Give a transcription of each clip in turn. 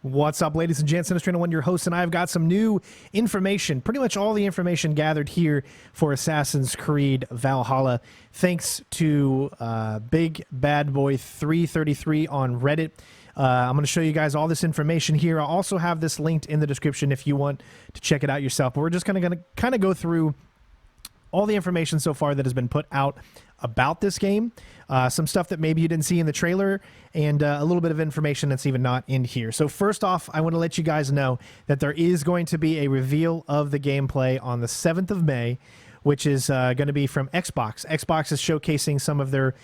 What's up, ladies and gents? CenterStrain01, your host, and I've got some new information, pretty much all the information gathered here for Assassin's Creed Valhalla, thanks to Big Bad Boy 333 on Reddit. I'm going to show you guys all this information here. I'll also have this linked in the description if you want to check it out yourself. But we're just going to kind of go through all the information so far that has been put out about this game, some stuff that maybe you didn't see in the trailer, and a little bit of information that's even not in here. So first off, I want to let you guys know that there is going to be a reveal of the gameplay on the 7th of May, which is going to be from Xbox. Xbox is showcasing some of their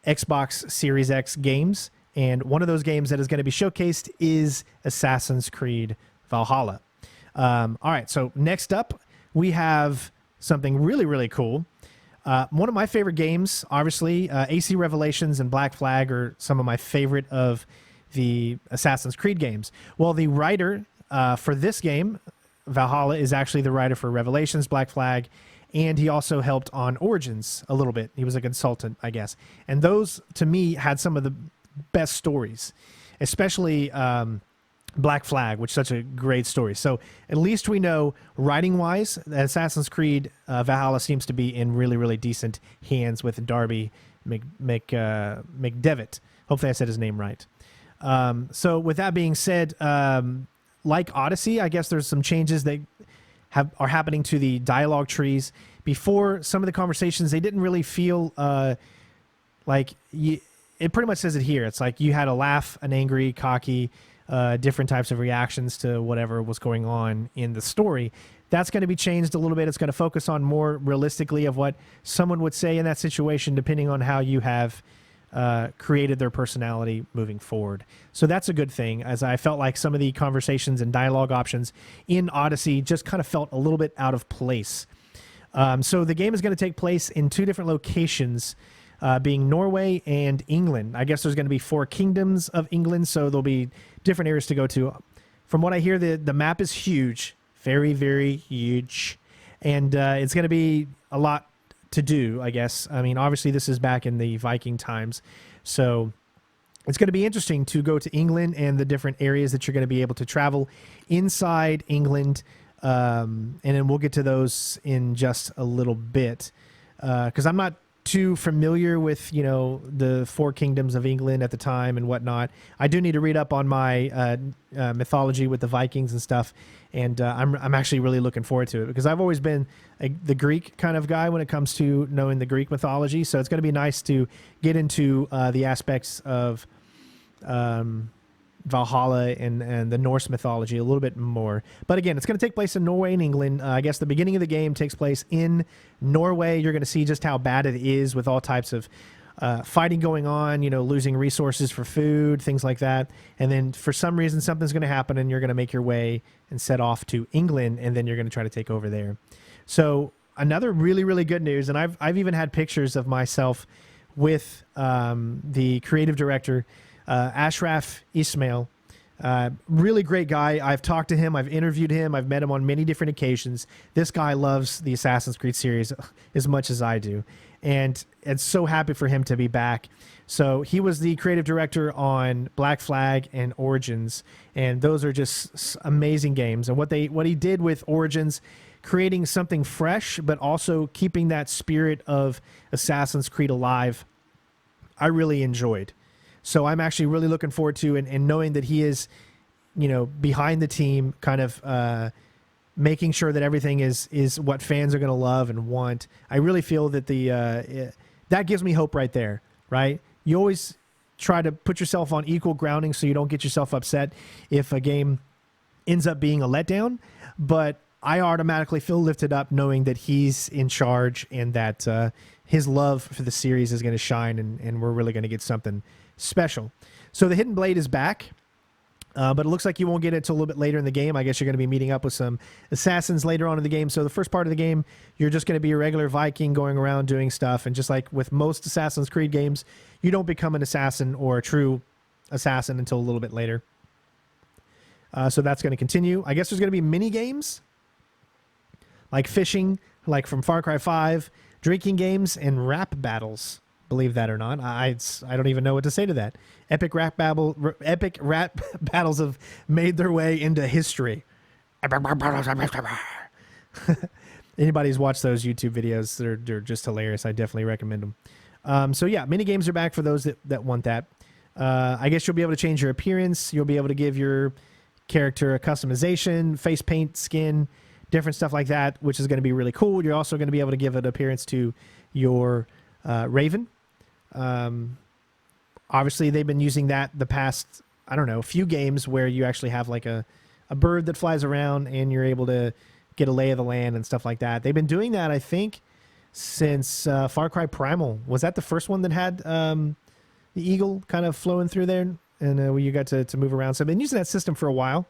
Xbox Series X games, and one of those games that is going to be showcased is Assassin's Creed Valhalla. All right, so next up, we have something really, really cool. One of my favorite games, obviously, AC Revelations and Black Flag are some of my favorite of the Assassin's Creed games. Well, the writer for this game, Valhalla, is actually the writer for Revelations, Black Flag, and he also helped on Origins a little bit. He was a consultant, I guess. And those, to me, had some of the best stories, especially Black Flag, which is such a great story. So at least we know, writing-wise, Assassin's Creed Valhalla seems to be in really, really decent hands with Darby McDevitt. Hopefully I said his name right. So with that being said, like Odyssey, I guess there's some changes that are happening to the dialogue trees. Before, some of the conversations, they didn't really feel like... it pretty much says it here. It's like you had a laugh, an angry, cocky... different types of reactions to whatever was going on in the story. That's going to be changed a little bit. It's going to focus on more realistically of what someone would say in that situation, depending on how you have created their personality moving forward. So that's a good thing, as I felt like some of the conversations and dialogue options in Odyssey just kind of felt a little bit out of place. So the game is going to take place in two different locations, being Norway and England. I guess there's going to be 4 kingdoms of England, so there'll be different areas to go to. From what I hear, the map is huge, very, very huge, and it's going to be a lot to do, I guess. I mean, obviously, this is back in the Viking times, so it's going to be interesting to go to England and the different areas that you're going to be able to travel inside England, and then we'll get to those in just a little bit, because I'm not too familiar with, you know, the 4 kingdoms of England at the time and whatnot. I do need to read up on my mythology with the Vikings and stuff, and I'm actually really looking forward to it, because I've always been the Greek kind of guy when it comes to knowing the Greek mythology, so it's going to be nice to get into the aspects of Valhalla and the Norse mythology a little bit more. But again, it's going to take place in Norway and England. I guess the beginning of the game takes place in Norway. You're going to see just how bad it is with all types of fighting going on, you know, losing resources for food, things like that. And then for some reason, something's going to happen and you're going to make your way and set off to England, and then you're going to try to take over there. So another really, really good news, and I've even had pictures of myself with the creative director, Ashraf Ismail. Really great guy. I've talked to him. I've interviewed him. I've met him on many different occasions. This guy loves the Assassin's Creed series as much as I do. And it's so happy for him to be back. So he was the creative director on Black Flag and Origins. And those are just amazing games. And what he did with Origins, creating something fresh, but also keeping that spirit of Assassin's Creed alive, I really enjoyed. So I'm actually really looking forward to, and knowing that he is, you know, behind the team, kind of making sure that everything is what fans are going to love and want. I really feel that that gives me hope right there, right? You always try to put yourself on equal grounding so you don't get yourself upset if a game ends up being a letdown. But I automatically feel lifted up knowing that he's in charge, and that his love for the series is going to shine, and we're really going to get something special. So the Hidden Blade is back, but it looks like you won't get it until a little bit later in the game. I guess you're going to be meeting up with some assassins later on in the game. So the first part of the game, you're just going to be a regular Viking going around doing stuff. And just like with most Assassin's Creed games, you don't become an assassin or a true assassin until a little bit later. So that's going to continue. I guess there's going to be mini games like fishing, like from Far Cry 5, drinking games, and rap battles. believe that or not. I don't even know what to say to that. Epic rap battles have made their way into history. Anybody who's watched those YouTube videos, they're just hilarious. I definitely recommend them. So yeah, mini games are back for those that want that. I guess you'll be able to change your appearance. You'll be able to give your character a customization, face paint, skin, different stuff like that, which is going to be really cool. You're also going to be able to give an appearance to your Raven. Obviously, they've been using that the past, I don't know, few games where you actually have like a bird that flies around and you're able to get a lay of the land and stuff like that. They've been doing that, I think, since Far Cry Primal. Was that the first one that had the eagle kind of flowing through there and where you got to move around? So I've been using that system for a while,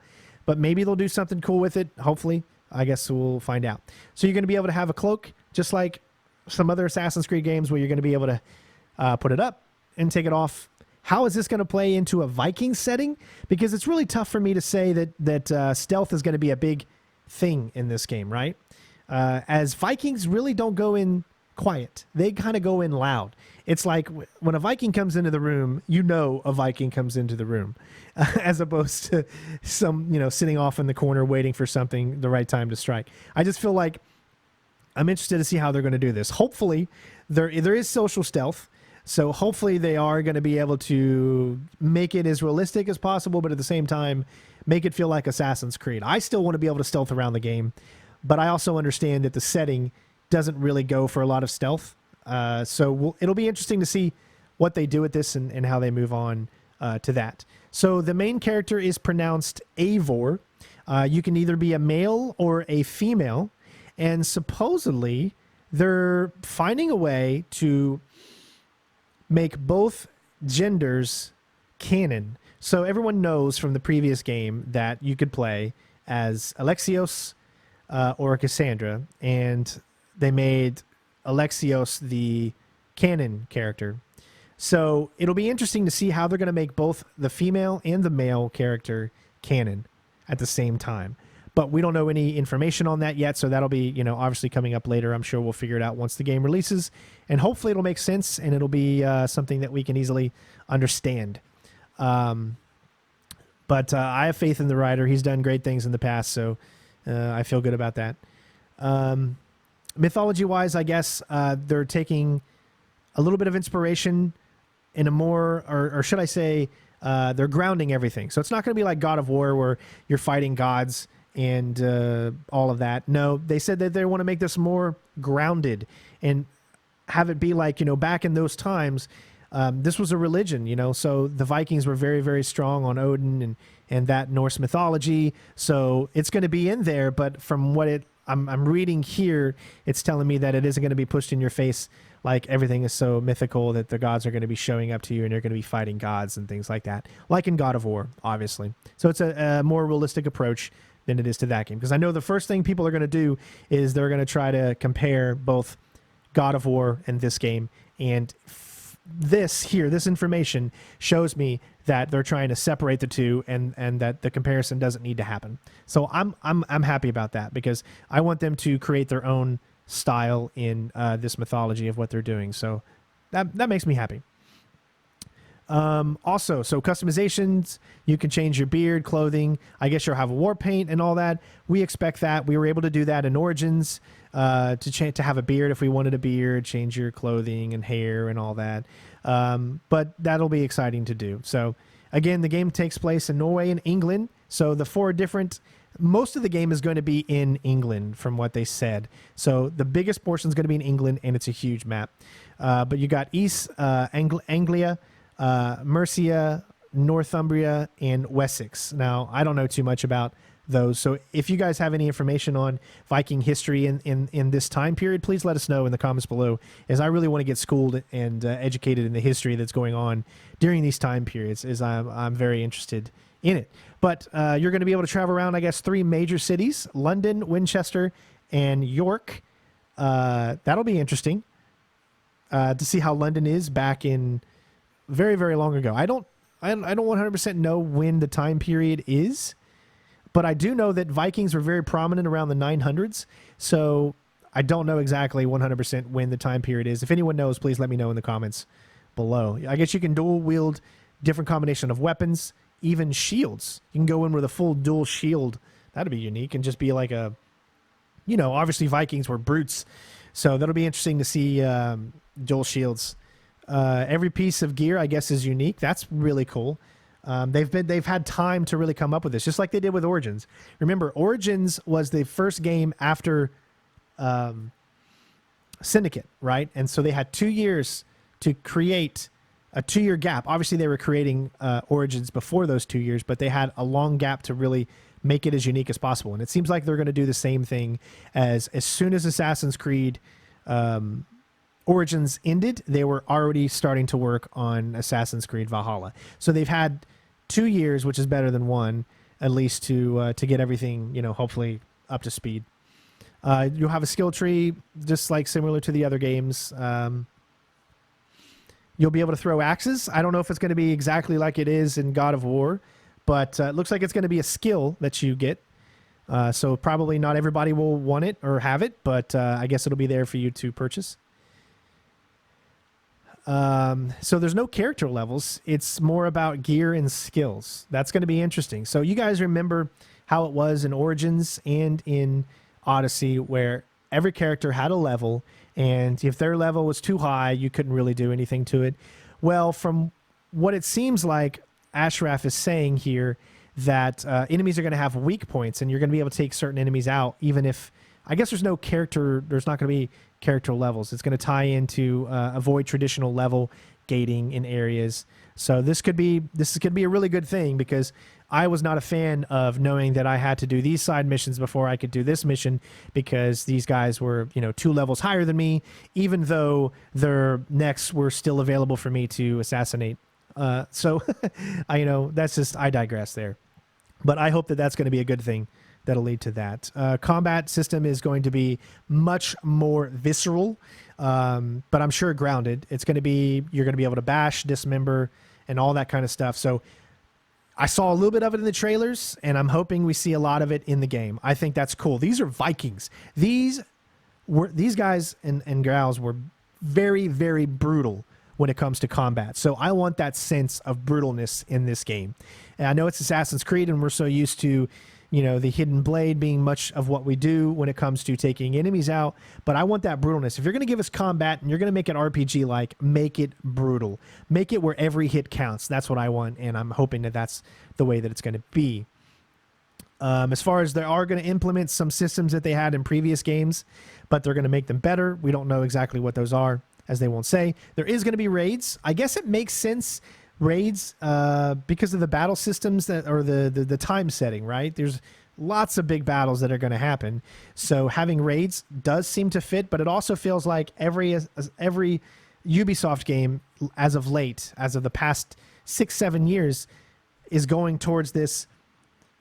but maybe they'll do something cool with it, hopefully. I guess we'll find out. So you're going to be able to have a cloak, just like some other Assassin's Creed games where you're going to be able to put it up and take it off. How is this going to play into a Viking setting? Because it's really tough for me to say that stealth is going to be a big thing in this game, right? As Vikings really don't go in quiet. They kind of go in loud. It's like when a Viking comes into the room, you know a Viking comes into the room, as opposed to some, sitting off in the corner waiting for something, the right time to strike. I just feel like I'm interested to see how they're going to do this. Hopefully, there is social stealth. So hopefully they are going to be able to make it as realistic as possible, but at the same time, make it feel like Assassin's Creed. I still want to be able to stealth around the game, but I also understand that the setting doesn't really go for a lot of stealth. So it'll be interesting to see what they do with this and how they move on to that. So the main character is pronounced Eivor. You can either be a male or a female, and supposedly they're finding a way to make both genders canon. So everyone knows from the previous game that you could play as Alexios or Cassandra, and they made Alexios the canon character. So it'll be interesting to see how they're going to make both the female and the male character canon at the same time. But we don't know any information on that yet, so that'll be, obviously coming up later. I'm sure we'll figure it out once the game releases, and hopefully it'll make sense and it'll be something that we can easily understand. But I have faith in the writer. He's done great things in the past, so I feel good about that. Mythology-wise, I guess they're taking a little bit of inspiration in a more, or should I say, they're grounding everything. So it's not going to be like God of War where you're fighting gods and all of that. No, they said that they want to make this more grounded and have it be like, back in those times, this was a religion, so the Vikings were very, very strong on Odin and that Norse mythology. So it's going to be in there, but from what I'm reading here, it's telling me that it isn't going to be pushed in your face like everything is so mythical that the gods are going to be showing up to you and you're going to be fighting gods and things like that, like in God of War, obviously. So it's a more realistic approach than it is to that game. Because I know the first thing people are going to do is they're going to try to compare both God of War and this game. And this information shows me that they're trying to separate the two and that the comparison doesn't need to happen. So I'm happy about that because I want them to create their own style in this mythology of what they're doing. So that makes me happy. Also, so customizations, you can change your beard, clothing. I guess you'll have war paint and all that. We expect that. We were able to do that in Origins to have a beard if we wanted a beard, change your clothing and hair and all that. But that'll be exciting to do. So again, the game takes place in Norway and England. So most of the game is going to be in England from what they said. So the biggest portion is going to be in England, and it's a huge map. But you got East Anglia, Mercia, Northumbria, and Wessex. Now, I don't know too much about those. So if you guys have any information on Viking history in this time period, please let us know in the comments below, as I really want to get schooled and educated in the history that's going on during these time periods, as I'm very interested in it. But you're going to be able to travel around, I guess, 3 major cities: London, Winchester, and York. That'll be interesting to see how London is back in very, very long ago. I don't 100% know when the time period is, but I do know that Vikings were very prominent around the 900s. So I don't know exactly 100% when the time period is. If anyone knows, please let me know in the comments below. I guess you can dual wield different combination of weapons, even shields. You can go in with a full dual shield. That'd be unique and just be like a, obviously Vikings were brutes. So that'll be interesting to see dual shields. Every piece of gear, I guess, is unique. That's really cool. They've had time to really come up with this, just like they did with Origins. Remember, Origins was the first game after Syndicate, right? And so they had 2 years to create a 2-year gap. Obviously, they were creating Origins before those 2 years, but they had a long gap to really make it as unique as possible. And it seems like they're going to do the same thing as soon as Assassin's Creed Origins ended, they were already starting to work on Assassin's Creed Valhalla. So they've had 2 years, which is better than one, at least to get everything, hopefully up to speed. You'll have a skill tree, just like similar to the other games. You'll be able to throw axes. I don't know if it's going to be exactly like it is in God of War, but it looks like it's going to be a skill that you get. So probably not everybody will want it or have it, but I guess it'll be there for you to purchase. So there's no character levels. It's more about gear and skills. That's going to be interesting. So you guys remember how it was in Origins and in Odyssey, where every character had a level, and if their level was too high, you couldn't really do anything to it. Well, from what it seems like Ashraf is saying here, that enemies are going to have weak points, and you're going to be able to take certain enemies out, even if, I guess there's not going to be character levels. It's going to tie into avoid traditional level gating in areas. So this could be a really good thing, because I was not a fan of knowing that I had to do these side missions before I could do this mission, because these guys were 2 levels higher than me, even though their necks were still available for me to assassinate. So I digress there, but I hope that that's going to be a good thing. That'll lead to that. Combat system is going to be much more visceral, but I'm sure grounded. You're going to be able to bash, dismember, and all that kind of stuff. So I saw a little bit of it in the trailers, and I'm hoping we see a lot of it in the game. I think that's cool. These are Vikings. These guys and gals were very, very brutal when it comes to combat. So I want that sense of brutalness in this game. And I know it's Assassin's Creed, and we're so used to the hidden blade being much of what we do when it comes to taking enemies out. But I want that brutalness. If you're going to give us combat and you're going to make it RPG-like, make it brutal. Make it where every hit counts. That's what I want, and I'm hoping that that's the way that it's going to be. As far as they are going to implement some systems that they had in previous games, but they're going to make them better. We don't know exactly what those are, as they won't say. There is going to be raids. I guess it makes sense, raids, because of the battle systems or the time setting, right? There's lots of big battles that are going to happen. So having raids does seem to fit, but it also feels like every Ubisoft game as of late, as of the past 6-7 years, is going towards this.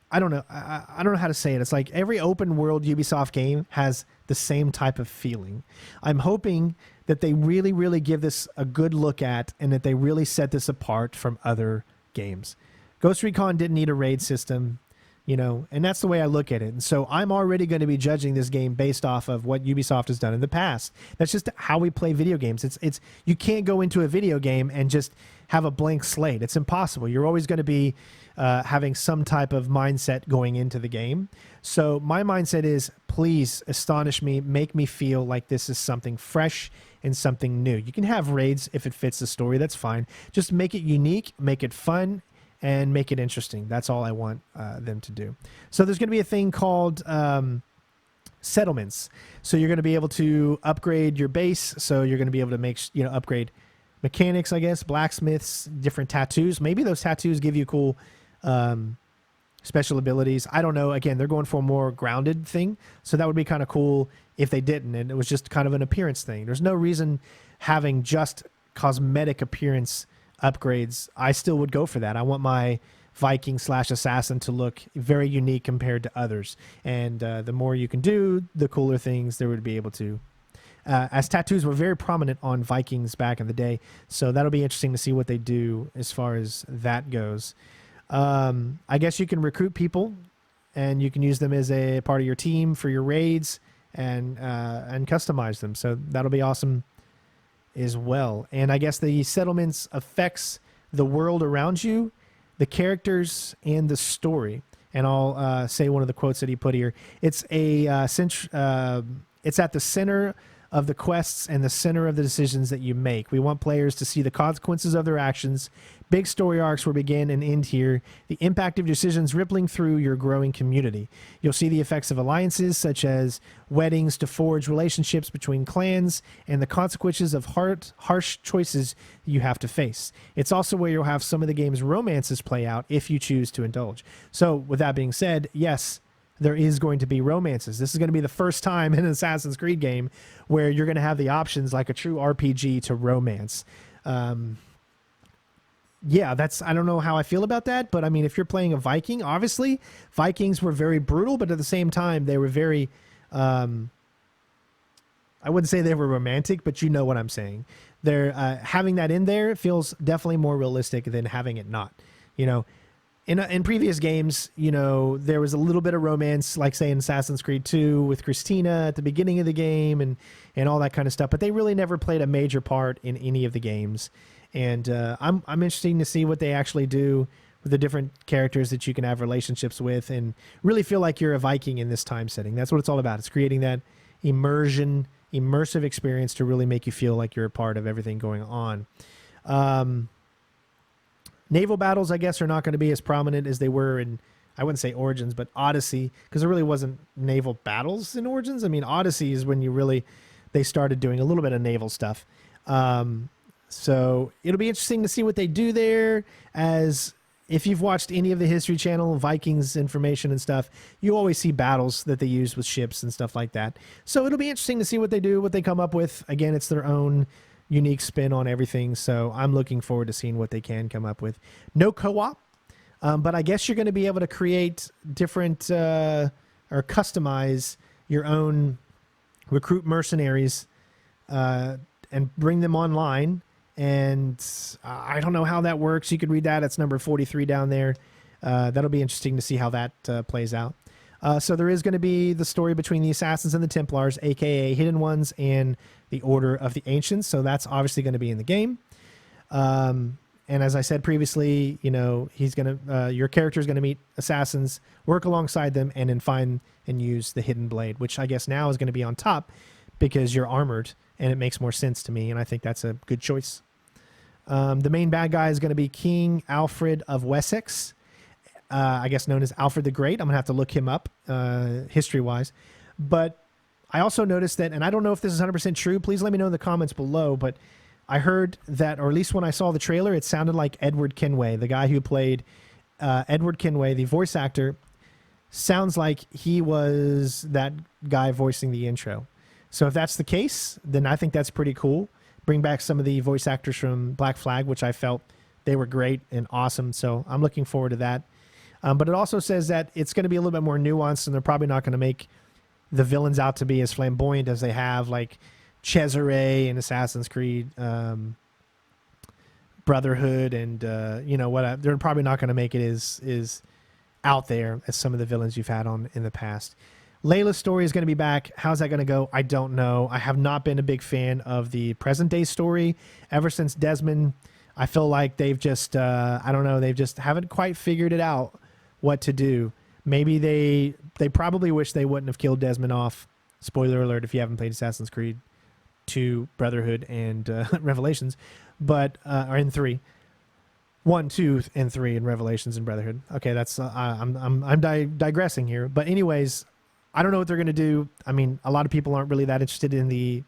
I don't know. I don't know how to say it. It's like every open world Ubisoft game has the same type of feeling. I'm hoping that they really, really give this a good look at, and that they really set this apart from other games. Ghost Recon didn't need a raid system, and that's the way I look at it. And so I'm already going to be judging this game based off of what Ubisoft has done in the past. That's just how we play video games. It's you can't go into a video game and just have a blank slate. It's impossible. You're always going to be having some type of mindset going into the game. So my mindset is, please astonish me, make me feel like this is something fresh and something new. You can have raids if it fits the story. That's fine. Just make it unique, make it fun, and make it interesting. That's all I want them to do. So there's going to be a thing called settlements. So you're going to be able to upgrade your base. So you're going to be able to make upgrade mechanics, I guess, blacksmiths, different tattoos. Maybe those tattoos give you cool special abilities. I don't know. Again, they're going for a more grounded thing. So that would be kind of cool if they didn't, and it was just kind of an appearance thing. There's no reason having just cosmetic appearance upgrades. I still would go for that. I want my Viking/assassin to look very unique compared to others. And the more you can do, the cooler things there would be able to. As tattoos were very prominent on Vikings back in the day. So that'll be interesting to see what they do as far as that goes. I guess you can recruit people, and you can use them as a part of your team for your raids, and customize them. So that'll be awesome as well. And I guess the settlements affects the world around you, the characters, and the story. And I'll say one of the quotes that he put here. It's it's at the center of the quests and the center of the decisions that you make. We want players to see the consequences of their actions. Big story arcs will begin and end here. The impact of decisions rippling through your growing community. You'll see the effects of alliances, such as weddings to forge relationships between clans, and the consequences of harsh choices you have to face. It's also where you'll have some of the game's romances play out if you choose to indulge. So, with that being said, yes, there is going to be romances. This is going to be the first time in an Assassin's Creed game where you're going to have the options like a true RPG to romance. Yeah, I don't know how I feel about that, but I mean, if you're playing a Viking, obviously Vikings were very brutal, but at the same time, they were very, I wouldn't say they were romantic, but you know what I'm saying. They're having that in there feels definitely more realistic than having it not, you know. In previous games, you know, there was a little bit of romance, like say in Assassin's Creed 2 with Christina at the beginning of the game and all that kind of stuff. But they really never played a major part in any of the games. And I'm interested to see what they actually do with the different characters that you can have relationships with and really feel like you're a Viking in this time setting. That's what it's all about. It's creating that immersive experience to really make you feel like you're a part of everything going on. Naval battles, I guess, are not going to be as prominent as they were in, I wouldn't say Origins, but Odyssey, because there really wasn't naval battles in Origins. I mean, Odyssey is when they started doing a little bit of naval stuff. So it'll be interesting to see what they do there. As if you've watched any of the History Channel, Vikings information and stuff, you always see battles that they use with ships and stuff like that. So it'll be interesting to see what they do, what they come up with. Again, it's their own unique spin on everything, so I'm looking forward to seeing what they can come up with. No co-op, but I guess you're going to be able to create different or customize your own recruit mercenaries and bring them online. And I don't know how that works. You could read that. It's number 43 down there. That'll be interesting to see how that plays out. So there is going to be the story between the Assassins and the Templars, aka Hidden Ones, and the Order of the Ancients. So that's obviously going to be in the game. And as I said previously, you know, your character is going to meet assassins, work alongside them, and then find and use the hidden blade, which I guess now is going to be on top because you're armored, and it makes more sense to me, and I think that's a good choice. The main bad guy is going to be King Alfred of Wessex, I guess known as Alfred the Great. I'm going to have to look him up history-wise. But I also noticed that, and I don't know if this is 100% true, please let me know in the comments below, but I heard that, or at least when I saw the trailer, it sounded like Edward Kenway, the guy who played Edward Kenway, the voice actor, sounds like he was that guy voicing the intro. So if that's the case, then I think that's pretty cool. Bring back some of the voice actors from Black Flag, which I felt they were great and awesome. So I'm looking forward to that. But it also says that it's going to be a little bit more nuanced, and they're probably not going to make the villains out to be as flamboyant as they have, like Cesare in Assassin's Creed Brotherhood, and they're probably not going to make it as out there as some of the villains you've had on in the past. Layla's story is going to be back. How's that going to go? I don't know. I have not been a big fan of the present day story ever since Desmond. I feel like they've just, I don't know, they've just haven't quite figured it out what to do. Maybe they probably wish they wouldn't have killed Desmond off. Spoiler alert if you haven't played Assassin's Creed 2, Brotherhood, and Revelations, but or in 3. 1, 2, and 3 in Revelations and Brotherhood. Okay, that's I'm digressing here, but anyways, I don't know what they're going to do. I mean, a lot of people aren't really that interested in the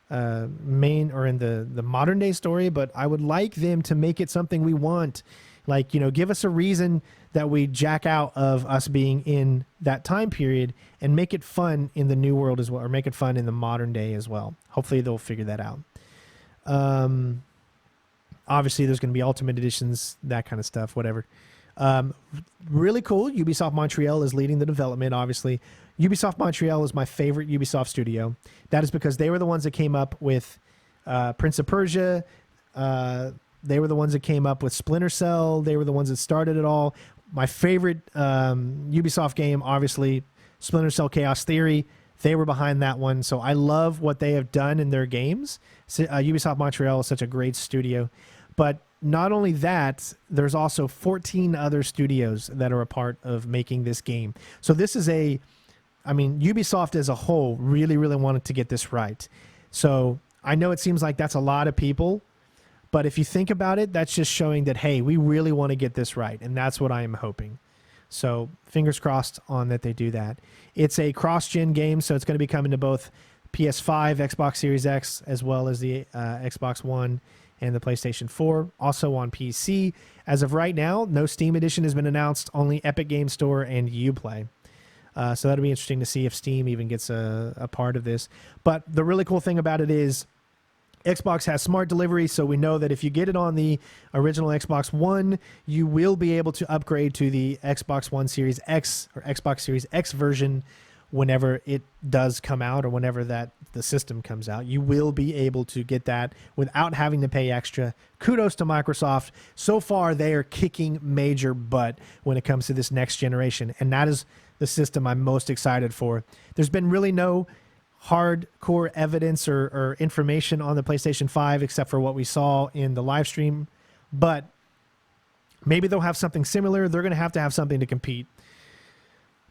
main or in the modern day story, but I would like them to make it something we want. Like, you know, give us a reason that we jack out of us being in that time period and make it fun in the new world as well, or make it fun in the modern day as well. Hopefully they'll figure that out. Obviously there's going to be ultimate editions, that kind of stuff, whatever. Really cool. Ubisoft Montreal is leading the development, obviously. Ubisoft Montreal is my favorite Ubisoft studio. That is because they were the ones that came up with Prince of Persia. They were the ones that came up with Splinter Cell. They were the ones that started it all. My favorite Ubisoft game, obviously, Splinter Cell Chaos Theory. They were behind that one. So I love what they have done in their games. Ubisoft Montreal is such a great studio. But not only that, there's also 14 other studios that are a part of making this game. So this is Ubisoft as a whole really, really wanted to get this right. So I know it seems like that's a lot of people, but if you think about it, that's just showing that, hey, we really want to get this right. And that's what I am hoping. So fingers crossed on that they do that. It's a cross-gen game, so it's going to be coming to both PS5, Xbox Series X, as well as the Xbox One and the PlayStation 4, also on PC. As of right now, no Steam Edition has been announced, only Epic Game Store and Uplay. So that'll be interesting to see if Steam even gets a part of this. But the really cool thing about it is Xbox has smart delivery, so we know that if you get it on the original Xbox One, you will be able to upgrade to the Xbox One Series X or Xbox Series X version whenever it does come out, or whenever the system comes out. You will be able to get that without having to pay extra. Kudos to Microsoft. So far, they are kicking major butt when it comes to this next generation, and that is the system I'm most excited for. There's been really no hardcore evidence or information on the PlayStation 5 except for what we saw in the live stream, but maybe they'll have something similar. They're going to have something to compete,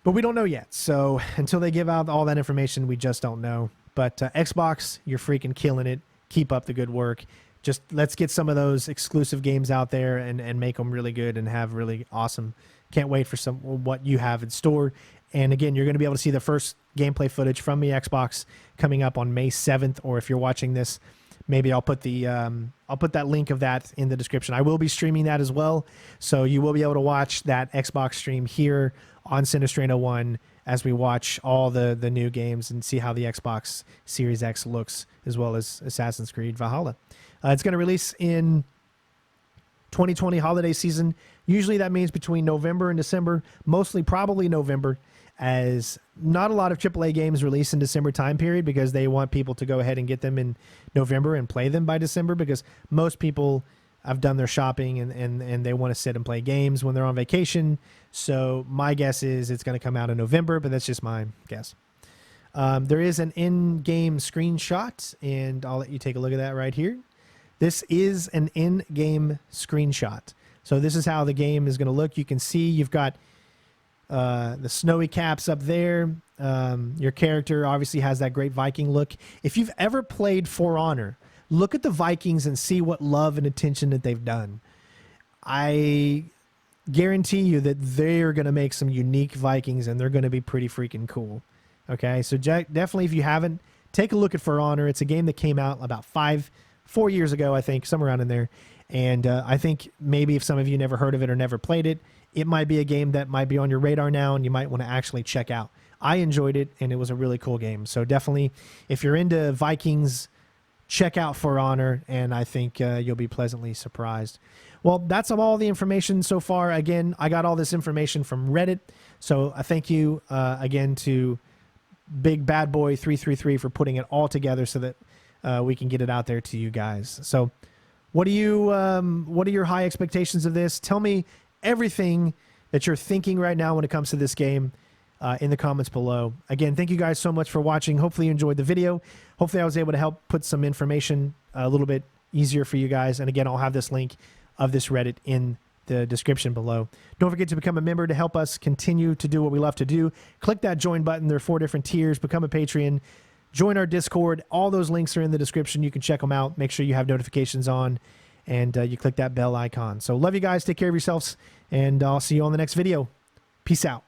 but we don't know yet. So until they give out all that information, we just don't know. But Xbox, you're freaking killing it. Keep up the good work. Just let's get some of those exclusive games out there and make them really good and have really awesome. Can't wait for what you have in store. And again, you're going to be able to see the first gameplay footage from the Xbox coming up on May 7th. Or if you're watching this, maybe I'll put that link of that in the description. I will be streaming that as well, so you will be able to watch that Xbox stream here on CenterStrain01 as we watch all the new games and see how the Xbox Series X looks, as well as Assassin's Creed Valhalla. It's going to release in 2020 holiday season. Usually that means between November and December, mostly probably November, as not a lot of AAA games release in December time period because they want people to go ahead and get them in November and play them by December, because most people have done their shopping and they want to sit and play games when they're on vacation. So my guess is it's going to come out in November, but that's just my guess. There is an in-game screenshot, and I'll let you take a look at that right here. This is an in-game screenshot. So this is how the game is going to look. You can see you've got the snowy caps up there. Your character obviously has that great Viking look. If you've ever played For Honor, look at the Vikings and see what love and attention that they've done. I guarantee you that they're going to make some unique Vikings, and they're going to be pretty freaking cool. Okay, so definitely if you haven't, take a look at For Honor. It's a game that came out about 4 years ago, I think, somewhere around in there. And I think maybe if some of you never heard of it or never played it, it might be a game that might be on your radar now and you might want to actually check out. I enjoyed it, and it was a really cool game. So definitely, if you're into Vikings, check out For Honor, and I think you'll be pleasantly surprised. Well, that's all the information so far. Again, I got all this information from Reddit, so I thank you again to Big Bad Boy 333 for putting it all together so that we can get it out there to you guys. So what are your high expectations of this? Tell me everything that you're thinking right now when it comes to this game in the comments below. Again, thank you guys so much for watching. Hopefully you enjoyed the video. Hopefully I was able to help put some information a little bit easier for you guys. And again, I'll have this link of this Reddit in the description below. Don't forget to become a member to help us continue to do what we love to do. Click that join button. There are 4 different tiers. Become a Patreon. Join our Discord. All those links are in the description. You can check them out. Make sure you have notifications on, and you click that bell icon. So love you guys. Take care of yourselves, and I'll see you on the next video. Peace out.